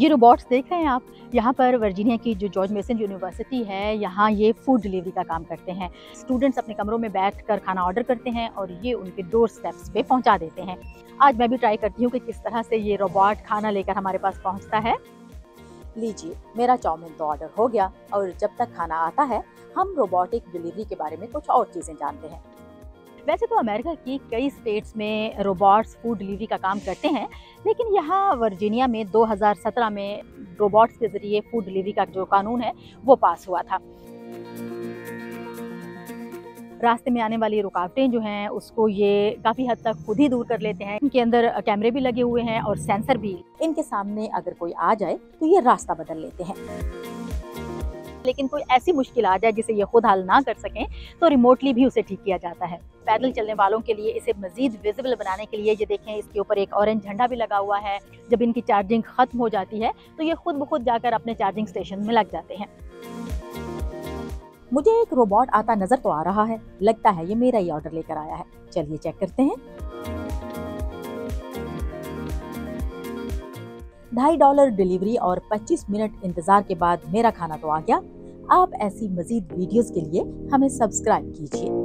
ये रोबोट्स देख रहे हैं आप, यहाँ पर वर्जीनिया की जो जॉर्ज मेसन यूनिवर्सिटी है, यहाँ ये फूड डिलीवरी का काम करते हैं। स्टूडेंट्स अपने कमरों में बैठकर खाना ऑर्डर करते हैं और ये उनके डोर स्टेप्स पे पहुँचा देते हैं। आज मैं भी ट्राई करती हूँ कि किस तरह से ये रोबोट खाना लेकर हमारे पास पहुँचता है। लीजिए, मेरा चाउमीन तो ऑर्डर हो गया और जब तक खाना आता है, हम रोबोटिक डिलीवरी के बारे में कुछ और चीज़ें जानते हैं। वैसे तो अमेरिका की कई स्टेट्स में रोबोट्स फूड डिलीवरी का काम करते हैं, लेकिन यहाँ वर्जीनिया में 2017 में रोबोट्स के ज़रिए फूड डिलीवरी का जो कानून है, वो पास हुआ था। रास्ते में आने वाली रुकावटें जो हैं, उसको ये काफ़ी हद तक खुद ही दूर कर लेते हैं। इनके अंदर कैमरे भी लगे हुए हैं और सेंसर भी। इनके सामने अगर कोई आ जाए, तो ये रास्ता बदल लेते हैं। लेकिन कोई ऐसी मुश्किल आ जाए जिसे ये खुद हल ना कर सकें, तो रिमोटली भी उसे ठीक किया जाता है। पैदल चलने वालों के लिए इसे मज़ीद विजिबल बनाने के लिए ये देखें, इसके ऊपर एक ऑरेंज झंडा भी लगा हुआ है। जब इनकी चार्जिंग ख़त्म हो जाती है, तो ये खुद ब खुद जाकर अपने चार्जिंग स्टेशन में लग जाते हैं। मुझे एक रोबोट आता नज़र तो आ रहा है, लगता है ये मेरा ही ऑर्डर लेकर आया है। चलिए चेक करते हैं। $2.5 डिलीवरी और 25 मिनट इंतजार के बाद मेरा खाना तो आ गया। आप ऐसी मज़ीद वीडियोस के लिए हमें सब्सक्राइब कीजिए।